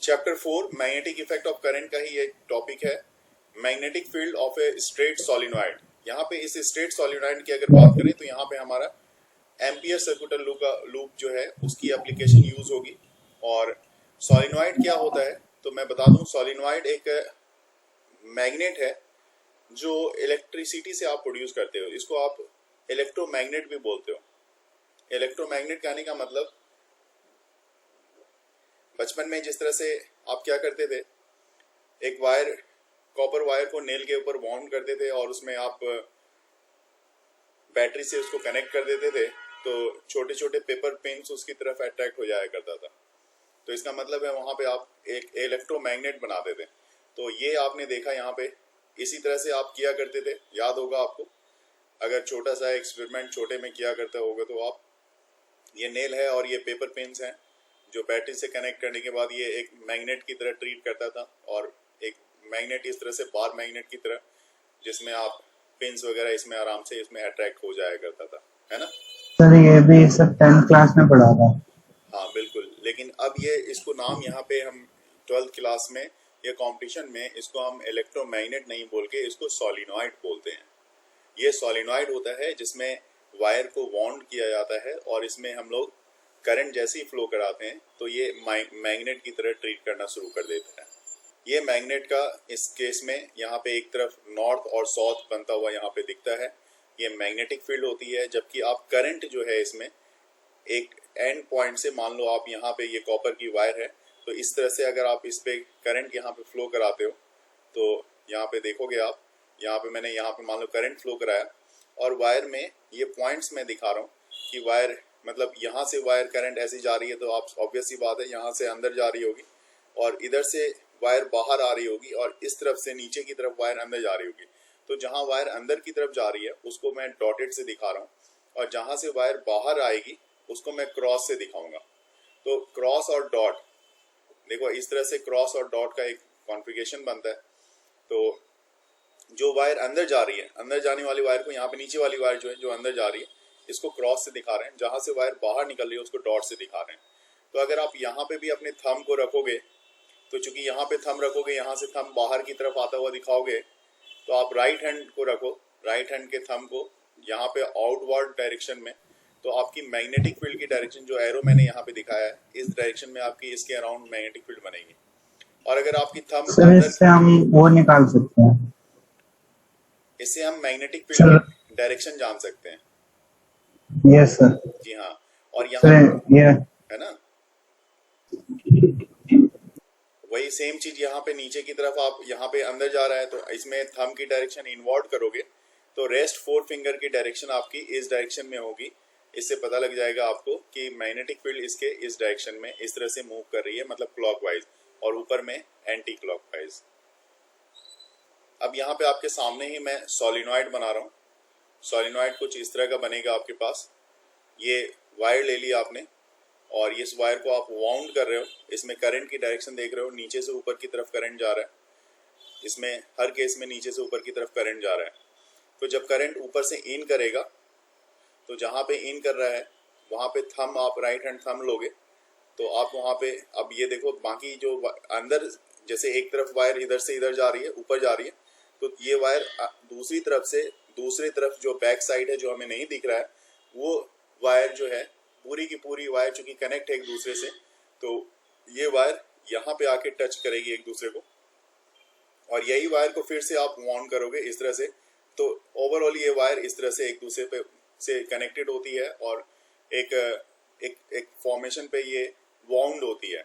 Chapter 4 magnetic effect of current का ही ये topic है। Magnetic field of a straight solenoid. यहाँ पे इस स्ट्रेट सोलिनॉइड की अगर बात करें तो यहाँ पे हमारा एम्पियर सर्कुलर लूप जो है उसकी एप्लीकेशन यूज होगी। और सोलिनॉइड क्या होता है तो मैं बता दूं, सोलिनॉइड एक मैग्नेट है जो इलेक्ट्रिसिटी से आप प्रोड्यूस करते हो। इसको आप इलेक्ट्रोमैग्नेट भी बोलते हो। इलेक्ट्रोमैग्नेट कहने का मतलब, बचपन में जिस तरह से आप क्या करते थे, एक वायर, कॉपर वायर को नेल के ऊपर बाउंड करते थे और उसमें आप बैटरी से उसको कनेक्ट कर देते थे तो छोटे छोटे पेपर पिन्स उसकी तरफ अट्रैक्ट हो जाया करता था। तो इसका मतलब है वहां पे आप एक इलेक्ट्रोमैग्नेट बनाते थे। तो ये आपने देखा यहाँ पे, इसी तरह से आप किया करते थे। याद होगा आपको, अगर छोटा सा एक्सपेरिमेंट छोटे में किया करते होगे तो आप, ये नेल है और ये पेपर पिन्स हैं जो बैटरी से कनेक्ट करने के बाद ये एक मैग्नेट की तरह ट्रीट करता था। और एक मैग्नेट इस तरह से बार मैग्नेट की तरह, जिसमें आप पिन्स वगैरह इसमें आराम से इसमें अट्रैक्ट हो जाया करता था, है ना सर? ये भी सब 10th क्लास में पढ़ा था। हाँ बिल्कुल। लेकिन अब ये इसको नाम यहाँ पे हम 12th क्लास में या कंपटीशन में इसको हम इलेक्ट्रोमैग्नेट नहीं बोल के इसको सोलिनॉइड बोलते हैं। ये सोलिनॉइड होता है जिसमें वायर को वाउंड किया जाता है और इसमें हम लोग करंट जैसे ही फ्लो कराते हैं तो ये मैग्नेट की तरह ट्रीट करना शुरू कर देता है। ये मैग्नेट का इस केस में यहाँ पे एक तरफ नॉर्थ और साउथ बनता हुआ यहाँ पे दिखता है, ये मैग्नेटिक फील्ड होती है। जबकि आप करंट जो है इसमें एक एंड पॉइंट से, मान लो आप यहाँ पे ये कॉपर की वायर है तो इस तरह से अगर आप इस पे करंट यहाँ पे फ्लो कराते हो तो यहाँ पे देखोगे आप, यहाँ पे मैंने यहाँ पे मान लो करंट फ्लो कराया और वायर में ये पॉइंट्स मैं दिखा रहा हूँ कि वायर, मतलब यहाँ से वायर करंट ऐसी जा रही है तो आप ऑब्वियस सी बात है यहाँ से अंदर जा रही होगी और इधर से वायर बाहर आ रही होगी और इस तरफ से नीचे की तरफ वायर अंदर जा रही होगी। तो जहाँ वायर अंदर की तरफ जा रही है उसको मैं डॉटेड से दिखा रहा हूँ और जहाँ से वायर बाहर आएगी उसको मैं क्रॉस से दिखाऊंगा। तो क्रॉस और डॉट, देखो इस तरह से क्रॉस और डॉट का एक कॉन्फ़िगरेशन बनता है। तो जो वायर अंदर जा रही है, अंदर जाने वाली वायर को यहाँ पे नीचे वाली वायर जो है जो अंदर जा रही है इसको क्रॉस से दिखा रहे हैं, जहां से वायर बाहर निकल रही है उसको डॉट से दिखा रहे हैं। तो अगर आप यहाँ पे भी अपने थंब को रखोगे तो चूंकि यहाँ पे थंब रखोगे, यहाँ से थंब बाहर की तरफ आता हुआ दिखाओगे, तो आप राइट हैंड को रखो, राइट हैंड के थंब को यहाँ पे आउटवर्ड डायरेक्शन में, तो आपकी मैग्नेटिक फील्ड की डायरेक्शन जो एरो मैंने यहाँ पे दिखाया है इस डायरेक्शन में आपकी इसके अराउंड मैग्नेटिक फील्ड बनेगी। और अगर आपकी थंब सर अंदर, इससे हम वो निकाल सकते हैं, इससे हम मैग्नेटिक फील्ड सर? की डायरेक्शन जान सकते हैं। Yes sir. जी हाँ। और यहाँ सर ये है ना, वही सेम चीज यहाँ पे नीचे की तरफ आप यहाँ पे अंदर जा रहा है तो इसमें थंब की डायरेक्शन इनवर्ट करोगे तो रेस्ट 4 फिंगर की डायरेक्शन आपकी इस डायरेक्शन में होगी। इससे पता लग जाएगा आपको कि मैग्नेटिक फील्ड इसके इस डायरेक्शन में इस तरह से मूव कर रही है, मतलब क्लॉकवाइज, और ऊपर में एंटी क्लॉकवाइज। अब यहाँ पे आपके सामने ही मैं सोलिनॉइड बना रहा हूँ। सोलिनॉइड कुछ इस तरह का बनेगा आपके पास। ये वायर ले लिया आपने और इस वायर को आप वाउंड कर रहे हो, इसमें करंट की डायरेक्शन देख रहे हो, नीचे से ऊपर की तरफ करंट जा रहा है। इसमें हर केस में नीचे से ऊपर की तरफ करंट जा रहा है। तो जब करंट ऊपर से इन करेगा तो जहाँ पे इन कर रहा है वहाँ पे थंब, आप राइट हैंड थंब लोगे तो आप वहाँ पे, अब ये देखो बाकी जो अंदर, जैसे एक तरफ वायर इधर से इधर जा रही है, ऊपर जा रही है, तो ये वायर दूसरी तरफ से, दूसरी तरफ जो बैक साइड है जो हमें नहीं दिख रहा है, वो वायर जो है पूरी की पूरी वायर चूंकि कनेक्ट है एक दूसरे से, तो ये वायर यहाँ पे आके टच करेगी एक दूसरे को और यही वायर को फिर से आप वाउंड करोगे इस तरह से। तो ओवरऑल ये वायर इस तरह से एक दूसरे पे से कनेक्टेड होती है और एक एक एक फॉर्मेशन पे ये वाउंड होती है।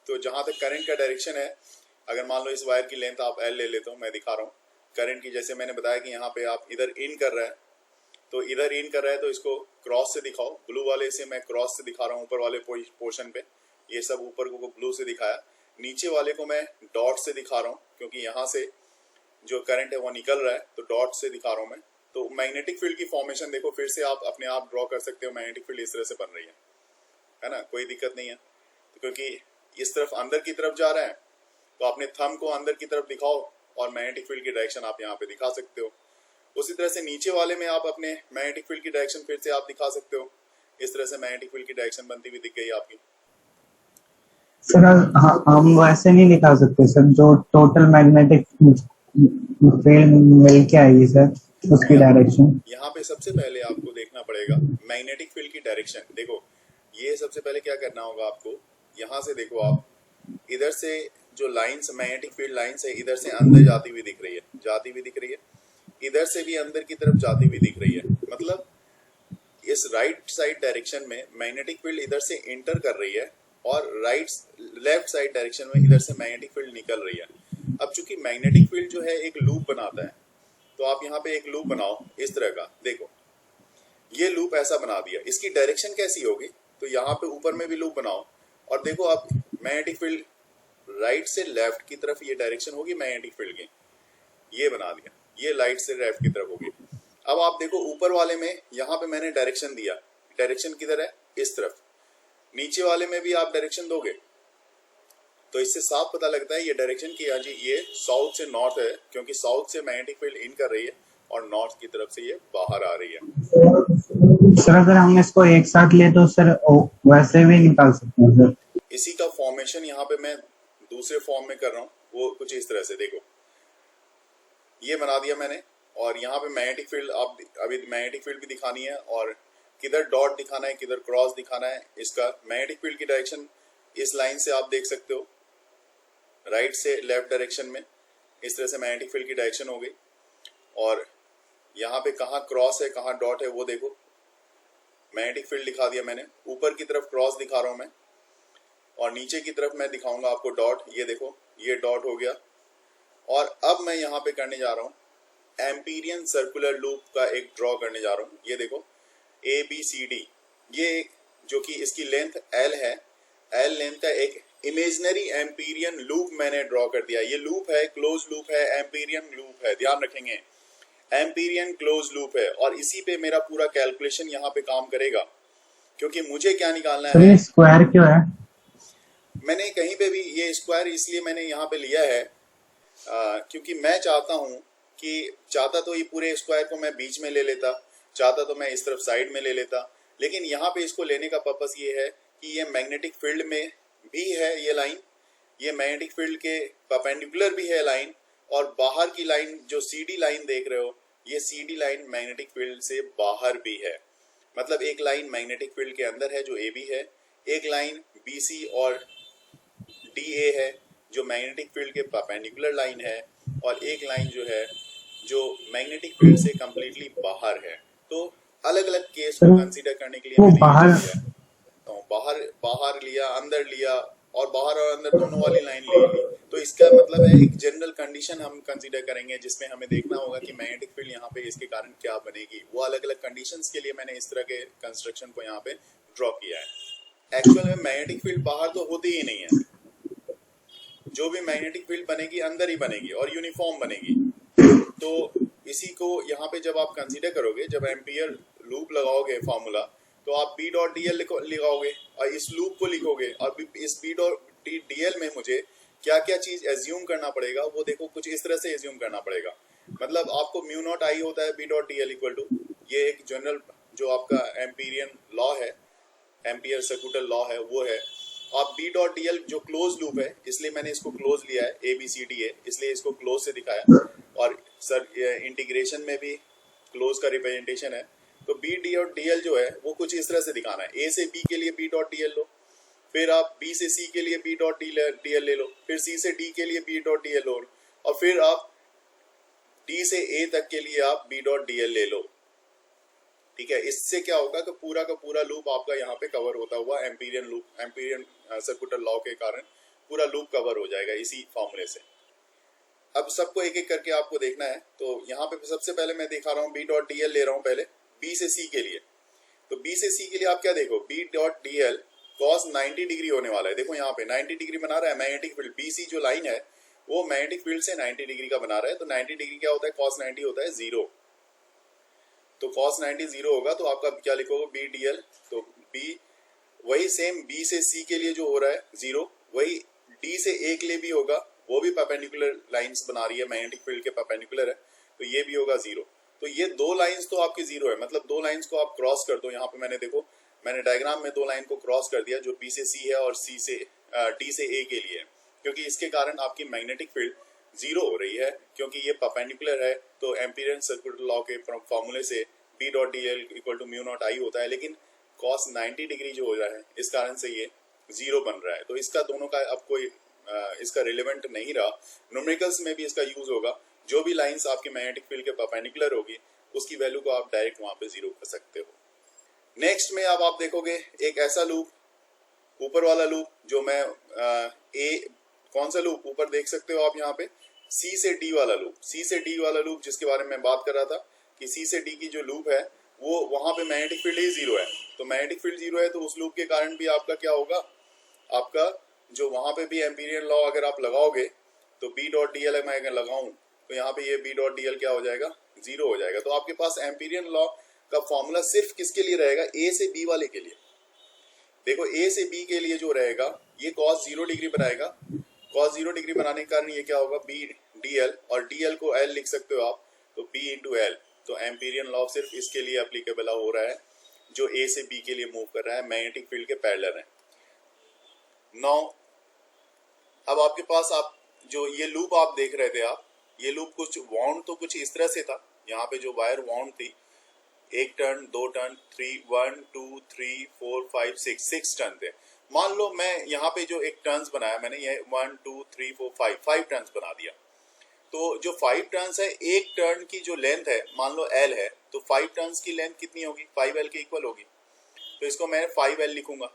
तो जहाँ तक करंट का डायरेक्शन है, अगर मान लो इस वायर की लेंथ आप एल ले लेते हो, मैं दिखा रहा हूँ करंट की, जैसे मैंने बताया कि यहाँ पे आप इधर इन कर रहा है तो इधर इन कर रहा है तो इसको क्रॉस से दिखाओ। ब्लू वाले से मैं क्रॉस से दिखा रहा हूँ ऊपर वाले पोर्शन पे, ये सब ऊपर को ब्लू से दिखाया। नीचे वाले को मैं डॉट से दिखा रहा हूँ क्योंकि यहाँ से जो करंट है वो निकल रहा है, तो डॉट से दिखा रहा हूँ मैं। तो मैग्नेटिक फील्ड की फॉर्मेशन देखो, फिर से आप अपने आप ड्रॉ कर सकते हो। मैग्नेटिक फील्ड इस तरह से बन रही है ना, कोई दिक्कत नहीं है। तो क्योंकि इस तरफ अंदर की तरफ जा रहा है तो अपने थंब को अंदर की तरफ दिखाओ और मैग्नेटिक फील्ड की डायरेक्शन आप यहाँ पे दिखा सकते हो। उसी तरह से नीचे वाले में आप अपने मैग्नेटिक फील्ड की डायरेक्शन फिर से आप दिखा सकते हो। इस तरह से मैग्नेटिक फील्ड की डायरेक्शन बनती हुई दिख गई आपकी। सर हम वैसे नहीं निकाल सकते सर, जो टोटल मैग्नेटिक फील्ड मिल के आएगी सर, उसकी डायरेक्शन। यहाँ पे सबसे पहले आपको देखना पड़ेगा मैग्नेटिक फील्ड की डायरेक्शन। देखो ये सबसे पहले क्या करना होगा आपको, यहाँ से देखो आप इधर से जो लाइंस मैग्नेटिक फील्ड लाइंस है इधर से अंदर जाती हुई दिख रही है, जाती हुई दिख रही है, इधर से भी अंदर की तरफ जाती हुई दिख रही है। मतलब इस राइट साइड डायरेक्शन में मैग्नेटिक फील्ड इधर से इंटर कर रही है और लेफ्ट साइड डायरेक्शन में इधर से मैग्नेटिक फील्ड निकल रही है। अब चूंकि मैग्नेटिक फील्ड जो है एक लूप बनाता है, तो आप यहाँ पे एक लूप बनाओ इस तरह का। देखो ये लूप ऐसा बना दिया, इसकी डायरेक्शन कैसी होगी, तो यहाँ पे ऊपर में भी लूप बनाओ और देखो आप मैग्नेटिक फील्ड राइट से लेफ्ट की तरफ ये डायरेक्शन होगी मैग्नेटिक फील्ड की, ये बना दिया, ये राइट से लेफ्ट की तरफ होगी। अब आप देखो ऊपर वाले में यहाँ पे मैंने डायरेक्शन दिया, डायरेक्शन किधर है, इस तरफ। नीचे वाले में भी आप डायरेक्शन दोगे तो इससे साफ पता लगता है ये डायरेक्शन की, हाँ जी ये साउथ से नॉर्थ है, क्योंकि साउथ से मैग्नेटिक फील्ड इन कर रही है और नॉर्थ की तरफ से ये बाहर आ रही है। सर अगर हम इसको एक साथ ले तो सर वैसे भी निकाल सकते हैं सर। इसी का फॉर्मेशन यहाँ पे मैं दूसरे फॉर्म में कर रहा हूँ, वो कुछ इस तरह से। देखो ये बना दिया मैंने और यहाँ पे मैग्नेटिक फील्ड आप अभी मैग्नेटिक फील्ड भी दिखानी है और किधर डॉट दिखाना है किधर क्रॉस दिखाना है। इसका मैग्नेटिक फील्ड की डायरेक्शन इस लाइन से आप देख सकते हो, राइट से लेफ्ट डायरेक्शन में इस तरह से मैग्नेटिक फील्ड की डायरेक्शन हो गई। और यहाँ पे कहाँ क्रॉस है कहाँ डॉट है वो देखो, मैग्नेटिक फील्ड दिखा दिया मैंने, ऊपर की तरफ क्रॉस दिखा रहा हूँ मैं और नीचे की तरफ मैं दिखाऊंगा आपको डॉट। ये देखो ये डॉट हो गया। और अब मैं यहाँ पे करने जा रहा हूँ एम्पीरियन सर्कुलर लूप का एक ड्रॉ करने जा रहा हूँ। ये देखो ABCD, ये जो कि इसकी लेंथ L है, L लेंथ का एक इमेजिनरी एम्पीरियन लूप मैंने ड्रॉ कर दिया। ये लूप है, क्लोज लूप है, एम्पीरियन लूप है, ध्यान रखेंगे एम्पीरियन क्लोज लूप है। और इसी पे मेरा पूरा कैलकुलेशन यहाँ पे काम करेगा, क्योंकि मुझे क्या निकालना सर है। ये स्क्वायर क्यों है? मैंने कहीं पे भी ये स्क्वायर इसलिए मैंने यहाँ पे लिया है क्योंकि मैं चाहता हूँ कि चाहता तो ये पूरे स्क्वायर को मैं बीच में ले लेता, चाहता तो मैं इस तरफ साइड में ले लेता, लेकिन यहाँ पे इसको लेने का पर्पस ये है कि ये मैग्नेटिक फील्ड में भी है ये लाइन, ये मैग्नेटिक फील्ड के परपेंडिकुलर भी है लाइन, और बाहर की लाइन जो CD लाइन देख रहे हो ये CD लाइन मैग्नेटिक फील्ड से बाहर भी है। मतलब एक लाइन मैग्नेटिक फील्ड के अंदर है जो AB है, एक लाइन BC और DA है जो मैग्नेटिक फील्ड के परपेंडिकुलर लाइन है, और एक लाइन जो है जो मैग्नेटिक फील्ड से कंप्लीटली बाहर है। तो अलग अलग केस को कंसीडर करने के लिए वो मैंने बाहर ये लिया, तो बाहर लिया, अंदर लिया, और बाहर और अंदर दोनों वाली लाइन ले ली। तो इसका मतलब है एक जनरल कंडीशन हम कंसीडर करेंगे जिसमें हमें देखना होगा कि मैग्नेटिक फील्ड यहाँ पे इसके कारण क्या बनेगी। वो अलग अलग कंडीशंस के लिए मैंने इस तरह के कंस्ट्रक्शन को यहाँ पे ड्रॉ किया है। एक्चुअल में मैग्नेटिक फील्ड बाहर तो होती ही नहीं है, जो भी मैग्नेटिक फील्ड बनेगी अंदर ही बनेगी और यूनिफॉर्म बनेगी। तो इसी को यहाँ पे जब आप कंसीडर करोगे, जब एम्पियर लूप लगाओगे फॉर्मूला, तो आप B.dl लिखाओगे और इस लूप को लिखोगे, और इस B.dl में मुझे क्या क्या चीज एज्यूम करना पड़ेगा वो देखो, कुछ इस तरह से एज्यूम करना पड़ेगा। मतलब आपको म्यू नॉट आई होता है B.dl इक्वल टू, ये एक जनरल जो आपका एम्पीरियन लॉ है, एम्पियर सर्कुलर लॉ है वो है। आप B.dl जो क्लोज लूप है, इसलिए मैंने इसको क्लोज लिया है, ABCD है इसलिए इसको क्लोज से दिखाया, और सर इंटीग्रेशन में भी क्लोज का रिप्रेजेंटेशन है। तो B.dl जो है वो कुछ इस तरह से दिखाना है, A से B के लिए B.dl लो, फिर आप B से C के लिए B.dl ले लो, फिर C से D के लिए B.dl लो, और फिर आप D से A तक के लिए आप B.dl ले लो। ठीक है, इससे क्या होगा कि पूरा का पूरा लूप आपका यहाँ पे कवर होता हुआ empyrean loop, empyrean circular law के कारण पूरा लूप कवर हो जाएगा इसी फॉर्मूले से। अब सबको एक एक करके आपको देखना है। तो यहाँ पे सबसे पहले मैं दिखा रहा हूँ B.dl ले रहा हूँ पहले B से C के लिए। तो B से C के लिए आप क्या देखो, B.dl cos 90 डिग्री होने वाला है। देखो यहाँ पे 90 डिग्री बना रहा है मैग्नेटिक फील्ड, BC जो लाइन है वो मैग्नेटिक फील्ड से 90 डिग्री का बना रहा है। तो 90 डिग्री क्या होता है, cos 90 होता है 0। तो cos 90 0 होगा, तो आपका क्या लिखोगे B.dl, तो B वही सेम B से C के लिए जो हो रहा है 0, वही D से A के लिए भी होगा, वो भी परपेंडिकुलर लाइंस बना रही है, मैग्नेटिक फील्ड के परपेंडिकुलर है, तो ये भी होगा 0। तो ये दो लाइंस तो आपकी 0 है, मतलब दो लाइंस को आप क्रॉस कर दो। यहाँ पे मैंने देखो मैंने डायग्राम में दो लाइन को क्रॉस कर दिया, जो B से C है और C से डी से ए के लिए, क्योंकि इसके कारण आपकी मैग्नेटिक फील्ड जीरो हो रही है, क्योंकि ये परपेंडिकुलर है। तो एम्पीरियन सर्कुलर लॉ के फॉर्मूले से b dot d l equal to mu naught I होता है, लेकिन कॉस 90 डिग्री जो हो रहा है इस कारण से ये जीरो बन रहा है। तो इसका दोनों का अब कोई इसका रिलेवेंट नहीं रहा। न्यूमेरिकल्स में भी इसका यूज होगा। जो भी लाइंस आपकी मैग्नेटिक फील्ड के परपेंडिकुलर होगी उसकी वैल्यू को आप डायरेक्ट वहां पे जीरो कर सकते हो। नेक्स्ट में अब आप देखोगे एक ऐसा लूप, ऊपर वाला लूप जो मैं कौन सा लूप ऊपर देख सकते हो आप यहाँ पे, सी से डी वाला लूप। सी से डी वाला लूप जिसके बारे में बात कर रहा था कि सी से डी की जो लूप है वो वहां पे मैग्नेटिक फील्ड ही जीरो है। तो मैग्नेटिक फील्ड जीरो है तो उस लूप के कारण भी आपका क्या होगा, आपका जो वहां पे भी एम्पीरियन लॉ अगर आप लगाओगे तो बी डॉट डी एल मैं अगर लगाऊं तो यहाँ पे ये बी डॉट डी एल क्या हो जाएगा, जीरो हो जाएगा। तो आपके पास एम्पीरियन लॉ का फॉर्मूला सिर्फ किसके लिए रहेगा, ए से बी वाले के लिए। देखो ए से बी के लिए जो रहेगा ये cos 0 डिग्री बनाएगा। cos 0 डिग्री बनाने के कारण ये क्या होगा, बी डी एल, और डी एल को एल लिख सकते हो आप, तो बी इंटू एल। तो एम्पीरियन लॉ सिर्फ इसके लिए एप्लीकेबल हो रहा है जो ए से बी के लिए मूव कर रहा है, मैग्नेटिक फील्ड के पैरेलल है। नाउ अब आपके पास आप जो ये लूप आप देख रहे थे, आप ये लूप कुछ वाउंड तो कुछ इस तरह से था। यहाँ पे जो वायर वाउंड थी, एक टर्न, दो टर्न, 1 2 3 4 5 6 टर्न थे। मान लो मैं यहाँ पे जो एक टर्न्स बनाया मैंने, ये 1 2 3 4 5 टर्न्स बना दिया। तो जो 5 टर्न्स है, एक टर्न की जो लेंथ है मान लो एल है, तो 5 टर्न्स की लेंथ कितनी होगी, 5L के इक्वल होगी। तो इसको मैं 5L लिखूंगा,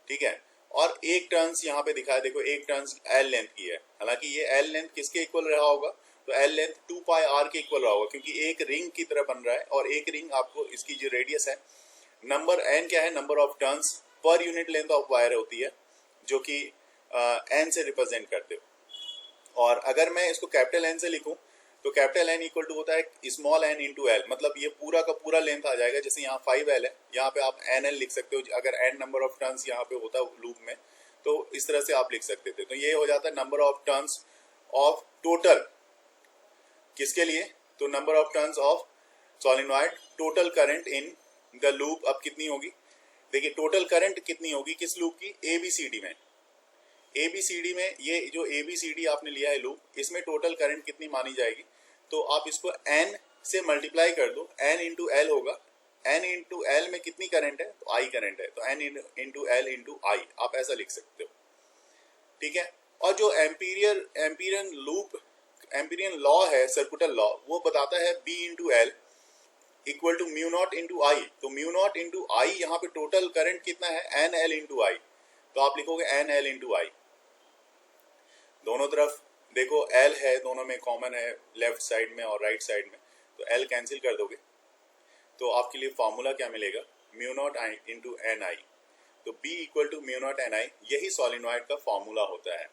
ठीक है। और एक टर्न्स यहाँ पे दिखाया, देखो एक टर्न्स एल लेंथ की है। हालांकि ये एल लेंथ किसके इक्वल रहा होगा, तो एल लेंथ 2 पाई आर के इक्वल रहा होगा, क्योंकि एक रिंग की तरह बन रहा है और एक रिंग आपको इसकी जो रेडियस है, नंबर एन क्या है, number of turns per unit length of wire होती है, जो कि एन से रिप्रेजेंट करते हो। और अगर मैं इसको कैपिटल एन से लिखूं तो कैपिटल एन इक्वल टू होता है स्मॉल एन इंटू एल, मतलब ये पूरा का पूरा लेंथ आ जाएगा। जैसे यहाँ 5L है, यहाँ पे आप एन एल लिख सकते हो। अगर एन नंबर ऑफ टर्न्स यहाँ पे होता लूप में तो इस तरह से आप लिख सकते थे। तो ये हो जाता है number of turns of total, किसके लिए, तो number of turns of solenoid total current in the loop. अब कितनी होगी, देखिए टोटल करंट कितनी होगी किस लूप की, ABCD में। ABCD में ये जो ABCD आपने लिया है लूप, इसमें टोटल करंट कितनी मानी जाएगी, तो आप इसको n से मल्टीप्लाई कर दो, n इंटू एल होगा। n इंटू एल में कितनी करंट है, तो I करंट है, तो n into L into I, आप ऐसा लिख सकते हो, ठीक है। और जो एम्पीरियन लूप एम्पीरियन लॉ है, सर्कुलर लॉ, वो बताता है B into l equal to mu naught into I. तो म्यू नॉट इंटू आई, यहाँ पे टोटल करंट कितना है, NL इंटू आई। तो आप लिखोगे NL इंटू आई। दोनों तरफ देखो L है, दोनों में कॉमन है, लेफ्ट साइड में और राइट साइड में, तो L कैंसिल कर दोगे तो आपके लिए फॉर्मूला क्या मिलेगा, mu naught I into n I. तो B equal to mu naught n I, यही सोलेनॉइड का फॉर्मूला होता है।